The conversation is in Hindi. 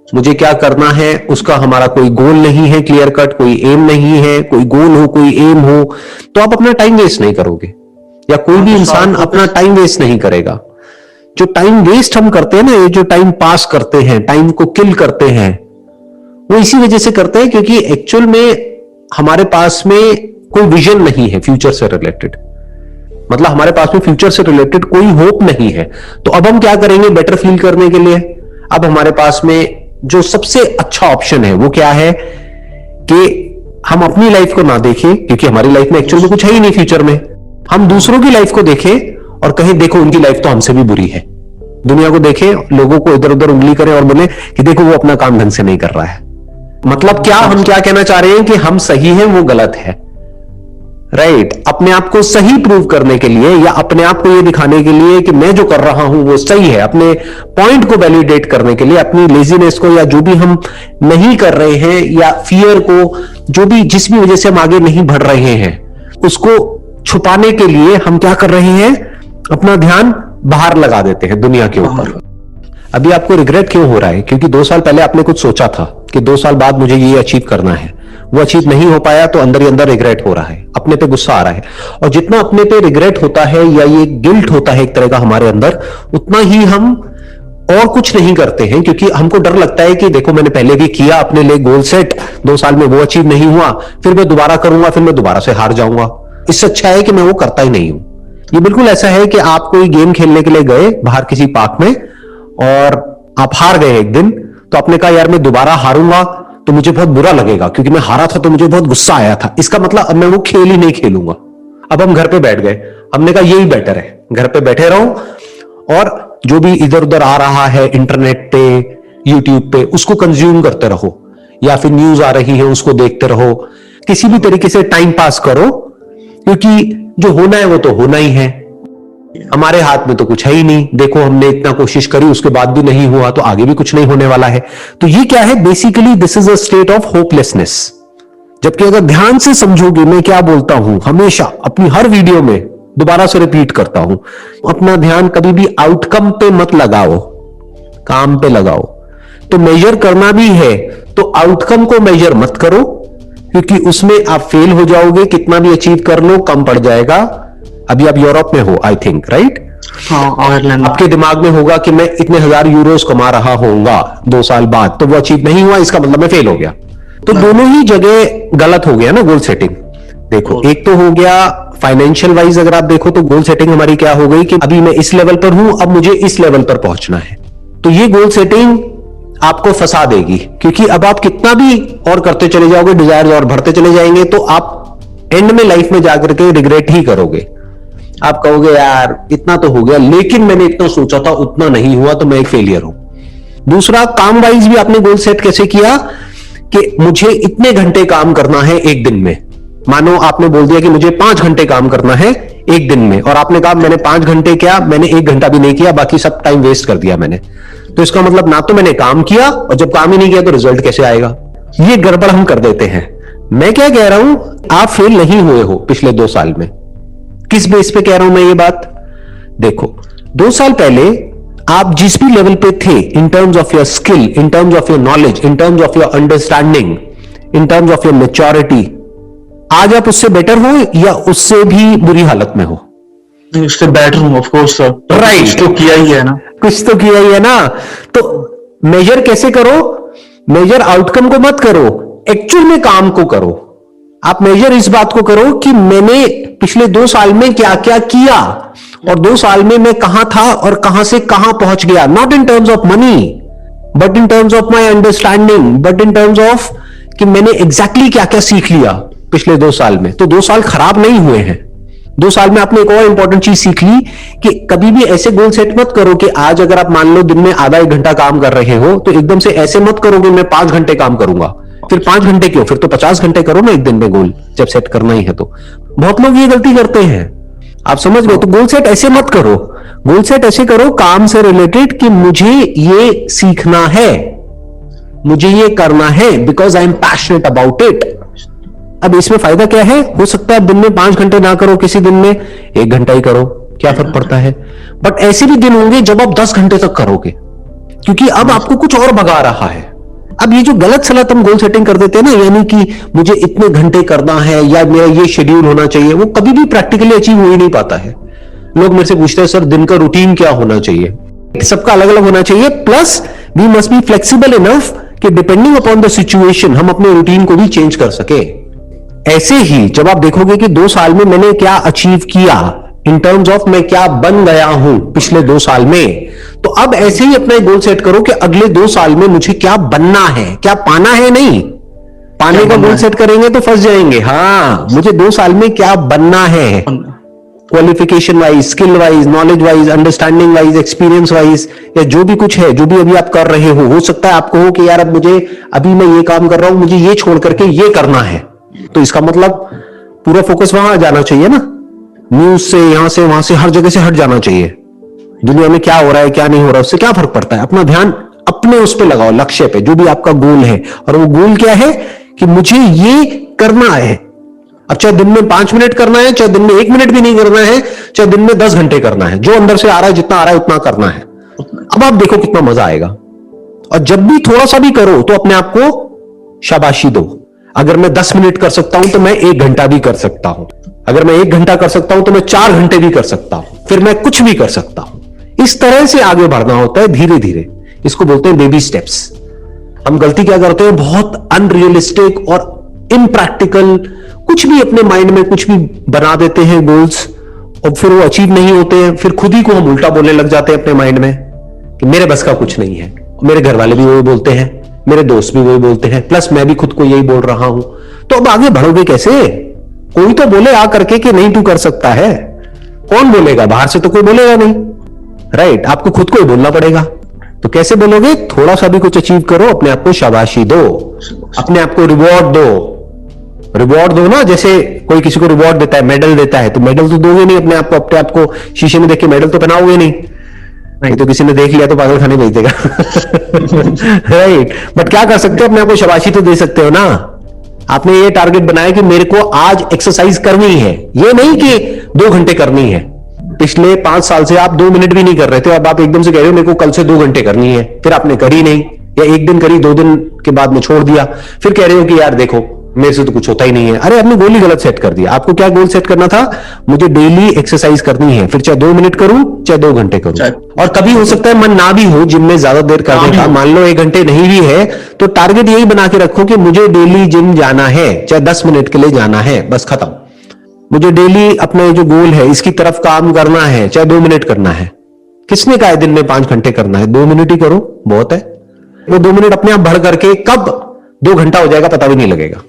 मुझे क्या करना है उसका हमारा कोई गोल नहीं है, क्लियर कट कोई एम नहीं है, कोई गोल हो कोई एम हो, तो आप अपना टाइम वेस्ट नहीं करोगे, या कोई भी इंसान अपना टाइम वेस्ट नहीं करेगा। जो टाइम वेस्ट हम करते हैं ना, ये जो टाइम पास करते हैं, टाइम को किल करते हैं, वो इसी वजह से करते हैं क्योंकि एक्चुअल में हमारे पास में कोई विजन नहीं है फ्यूचर से रिलेटेड। मतलब हमारे पास में फ्यूचर से रिलेटेड कोई होप नहीं है। तो अब हम क्या करेंगे बेटर फील करने के लिए? अब हमारे पास में जो सबसे अच्छा ऑप्शन है वो क्या है कि हम अपनी लाइफ को ना देखें, क्योंकि हमारी लाइफ में एक्चुअल में कुछ है ही नहीं फ्यूचर में। हम दूसरों की लाइफ को देखें और कहें देखो उनकी लाइफ तो हमसे भी बुरी है। दुनिया को देखें, लोगों को इधर उधर उंगली करें और बोले कि देखो वो अपना काम ढंग से नहीं कर रहा है। मतलब क्या हम क्या कहना चाह रहे हैं कि हम सही हैं वो गलत है, राइट? अपने आप को सही प्रूव करने के लिए या अपने आप को ये दिखाने के लिए कि मैं जो कर रहा हूं वो सही है, अपने पॉइंट को वैलिडेट करने के लिए, अपनी लेजीनेस को या जो भी हम नहीं कर रहे हैं या फियर को, जो भी जिस भी वजह से हम आगे नहीं बढ़ रहे हैं उसको छुपाने के लिए हम क्या कर रहे हैं? अपना ध्यान बाहर लगा देते हैं दुनिया के ऊपर। अभी आपको रिग्रेट क्यों हो रहा है? क्योंकि 2 साल पहले आपने कुछ सोचा था कि 2 साल बाद मुझे ये अचीव करना है, वो अचीव नहीं हो पाया तो अंदर ही अंदर रिग्रेट हो रहा है, अपने पे गुस्सा आ रहा है। और जितना अपने पे रिग्रेट होता है या ये गिल्ट होता है एक तरह का हमारे अंदर, उतना ही हम और कुछ नहीं करते हैं, क्योंकि हमको डर लगता है कि देखो मैंने पहले भी किया अपने लिए गोल सेट, 2 साल में वो अचीव नहीं हुआ, फिर मैं दोबारा करूंगा, फिर मैं दोबारा से हार जाऊंगा। इससे अच्छा है कि मैं वो करता ही नहीं हूं। ये बिल्कुल ऐसा है कि आप कोई गेम खेलने के लिए गए बाहर किसी पार्क में और आप हार गए एक दिन, तो आपने कहा यार मैं दोबारा हारूंगा तो मुझे बहुत बुरा लगेगा क्योंकि मैं हारा था तो मुझे बहुत गुस्सा आया था, इसका मतलब अब मैं वो खेल ही नहीं खेलूंगा। अब हम घर पे बैठ गए, हमने कहा यही बेटर है, घर पे बैठे रहो और जो भी इधर उधर आ रहा है इंटरनेट पे, यूट्यूब पे, उसको कंज्यूम करते रहो, या फिर न्यूज आ रही है उसको देखते रहो, किसी भी तरीके से टाइम पास करो, क्योंकि जो होना है वो तो होना ही है, हमारे हाथ में तो कुछ है ही नहीं। देखो हमने इतना कोशिश करी उसके बाद भी नहीं हुआ तो आगे भी कुछ नहीं होने वाला है। तो ये क्या है? Basically this is a state of hopelessness. जबकि अगर ध्यान से समझोगे मैं क्या बोलता हूं, हमेशा अपनी हर वीडियो में दोबारा से रिपीट करता हूं, अपना ध्यान कभी भी आउटकम पे मत लगाओ, काम पे लगाओ। तो मेजर करना भी है तो आउटकम को मेजर मत करो, क्योंकि उसमें आप फेल हो जाओगे, कितना भी अचीव कर लो कम पड़ जाएगा। अभी आप यूरोप में हो आई थिंक, राइट? आयरलैंड। आपके दिमाग में होगा कि मैं इतने 1000 यूरोस कमा रहा होऊंगा 2 साल बाद, तो वो अचीव नहीं हुआ, इसका मतलब मैं फेल हो गया। तो दोनों ही जगह गलत हो गया ना गोल सेटिंग। देखो एक तो हो गया फाइनेंशियल वाइज, अगर आप देखो तो गोल सेटिंग हमारी क्या हो गई कि अभी मैं इस लेवल पर हूं, अब मुझे इस लेवल पर पहुंचना है। तो ये गोल सेटिंग आपको फंसा देगी, क्योंकि अब आप कितना भी और करते चले जाओगे, डिजायर और बढ़ते चले जाएंगे, तो आप एंड में लाइफ में जाकर के रिग्रेट ही करोगे। आप कहोगे यार इतना तो हो गया, लेकिन मैंने इतना सोचा था उतना नहीं हुआ, तो मैं एक फेलियर हूं। दूसरा, काम वाइज भी आपने गोल सेट कैसे किया कि मुझे इतने घंटे काम करना है एक दिन में। मानो आपने बोल दिया कि मुझे 5 घंटे काम करना है एक दिन में, और आपने कहा मैंने 5 घंटे किया, मैंने 1 घंटा भी नहीं किया, बाकी सब टाइम वेस्ट कर दिया मैंने। तो इसका मतलब ना तो मैंने काम किया, और जब काम ही नहीं किया तो रिजल्ट कैसे आएगा? ये गड़बड़ हम कर देते हैं। मैं क्या कह रहा हूं, आप फेल नहीं हुए हो पिछले 2 साल में। किस बेस पे कह रहा हूं मैं ये बात? देखो 2 साल पहले आप जिस भी लेवल पे थे, in terms of your skill, in terms of your knowledge, in terms of your understanding, in terms of your maturity, आज आप उससे बेटर हो या उससे भी बुरी हालत में हो? उससे बेटर हूं ऑफ कोर्स सर। राइट, कुछ तो किया ही है ना, कुछ तो किया ही है ना। तो मेजर कैसे करो? मेजर आउटकम को मत करो, एक्चुअल में काम को करो। आप मेजर इस बात को करो कि मैंने पिछले 2 साल में क्या क्या किया, और 2 साल में मैं कहां था और कहां से कहां पहुंच गया। Not in terms of money, but in terms of my understanding, but in terms of कि मैंने एग्जैक्टली क्या क्या सीख लिया पिछले 2 साल में। तो 2 साल खराब नहीं हुए हैं। 2 साल में आपने एक और इंपॉर्टेंट चीज सीख ली कि कभी भी ऐसे गोल सेट मत करो कि आज अगर आप मान लो दिन में आधा 1 घंटा काम कर रहे हो, तो एकदम से ऐसे मत करो कि मैं 5 घंटे काम करूंगा। फिर 5 घंटे क्यों, फिर तो 50 घंटे करो ना एक दिन में गोल, जब सेट करना ही है तो। बहुत लोग ये गलती करते हैं, आप समझ गए? तो गोल सेट ऐसे मत करो, गोल सेट ऐसे करो काम से रिलेटेड कि मुझे ये सीखना है, मुझे ये करना है, because I am passionate about it. अब इसमें फायदा क्या है? हो सकता है दिन में 5 घंटे ना करो, किसी दिन में 1 घंटा ही करो, क्या फर्क पड़ता है? बट ऐसे भी दिन होंगे जब आप 10 घंटे तक करोगे, क्योंकि अब आपको कुछ और भगा रहा है। अब ये जो गलत सलत हम गोल सेटिंग कर देते हैं ना, यानी कि मुझे इतने घंटे करना है या मेरा ये शेड्यूल होना चाहिए, वो कभी भी प्रैक्टिकली अचीव हो ही नहीं पाता है। लोग मेरे से पूछते हैं सर दिन का रूटीन क्या होना चाहिए, सबका अलग अलग होना चाहिए, plus we must be flexible enough कि डिपेंडिंग अपॉन द सिचुएशन हम अपने रूटीन को भी चेंज कर सके। ऐसे ही जब आप देखोगे कि 2 साल में मैंने क्या अचीव किया इन टर्म्स ऑफ मैं क्या बन गया हूं पिछले 2 साल में, तो अब ऐसे ही अपना एक गोल सेट करो कि अगले 2 साल में मुझे क्या बनना है, क्या पाना है नहीं। पाने का गोल सेट करेंगे तो फंस जाएंगे। हाँ, मुझे 2 साल में क्या बनना है, qualification wise, skill wise, knowledge wise, understanding wise, experience wise, या जो भी कुछ है, जो भी अभी आप कर रहे हो सकता है आपको हो कि यार अब मुझे अभी मैं ये काम कर रहा हूं, मुझे ये छोड़ करके ये करना है, तो इसका मतलब पूरा फोकस वहां जाना चाहिए ना, न्यूज से, यहां से, वहां से, हर जगह से हट जाना चाहिए। दुनिया में क्या हो रहा है क्या नहीं हो रहा उससे क्या फर्क पड़ता है, अपना ध्यान अपने उस पे लगाओ, लक्ष्य पे, जो भी आपका गोल है। और वो गोल क्या है कि मुझे ये करना है। अब चाहे दिन में 5 मिनट करना है, चाहे दिन में 1 मिनट भी नहीं करना है, चाहे दिन में 10 घंटे करना है, जो अंदर से आ रहा है, जितना आ रहा है उतना करना है। अब आप देखो कितना मजा आएगा। और जब भी थोड़ा सा भी करो तो अपने आप को शाबाशी दो। अगर मैं 10 मिनट कर सकता हूं तो मैं 1 घंटा भी कर सकता हूं, अगर मैं 1 घंटा कर सकता हूं तो मैं 4 घंटे भी कर सकता हूं, फिर मैं कुछ भी कर सकता हूं। इस तरह से आगे बढ़ना होता है, धीरे धीरे। इसको बोलते हैं बेबी स्टेप्स। हम गलती क्या करते हैं, बहुत अनरियलिस्टिक और इम्प्रैक्टिकल कुछ भी अपने माइंड में कुछ भी बना देते हैं गोल्स, और फिर वो अचीव नहीं होते हैं। फिर खुद ही को हम उल्टा बोलने लग जाते हैं अपने माइंड में कि मेरे बस का कुछ नहीं है। मेरे घर वाले भी वही बोलते हैं, मेरे दोस्त भी वही बोलते हैं, प्लस मैं भी खुद को यही बोल रहा हूं। तो अब आगे बढ़ोगे कैसे? कोई तो बोले आ करके कि नहीं तू कर सकता है। कौन बोलेगा? बाहर से तो कोई बोलेगा नहीं, राइट? आपको खुद को ही बोलना पड़ेगा। तो कैसे बोलोगे? थोड़ा सा भी कुछ अचीव करो, अपने आप को शाबाशी दो, अपने आप को रिवॉर्ड दो। रिवॉर्ड दो ना, जैसे कोई किसी को रिवॉर्ड देता है, मेडल देता है, तो मेडल तो दोगे नहीं अपने आप को। अपने आप को शीशे में देख के मेडल तो पहनाओगे नहीं, नहीं तो किसी ने देख लिया तो पागल खाने भेज देगा। राइट? बट क्या कर सकते हो, अपने आप को शाबाशी तो दे सकते हो ना। आपने ये टारगेट बनाया कि मेरे को आज एक्सरसाइज करनी है, ये नहीं कि 2 घंटे करनी है। पिछले 5 साल से आप 2 मिनट भी नहीं कर रहे थे, अब आप एकदम से कह रहे हो मेरे को कल से 2 घंटे करनी है, फिर आपने करी नहीं, या 1 दिन करी, 2 दिन के बाद में छोड़ दिया, फिर कह रहे हो कि यार देखो मेरे से तो कुछ होता ही नहीं है। अरे आपने गोल ही गलत सेट कर दिया। आपको क्या गोल सेट करना था? मुझे डेली एक्सरसाइज करनी है, फिर चाहे 2 मिनट करूं चाहे 2 घंटे करूं। और कभी हो सकता है मन ना भी हो जिम में ज्यादा देर करने का, मान लो 1 घंटे नहीं भी है, तो टारगेट यही बना के रखो कि मुझे डेली जिम जाना है, चाहे 10 मिनट के लिए जाना है, बस खत्म। मुझे डेली अपना जो गोल है इसकी तरफ काम करना है, चाहे 2 मिनट करना है। किसने कहा है दिन में 5 घंटे करना है? 2 मिनट ही करो, बहुत है। वो 2 मिनट अपने आप बढ़ करके कब 2 घंटा हो जाएगा पता भी नहीं लगेगा।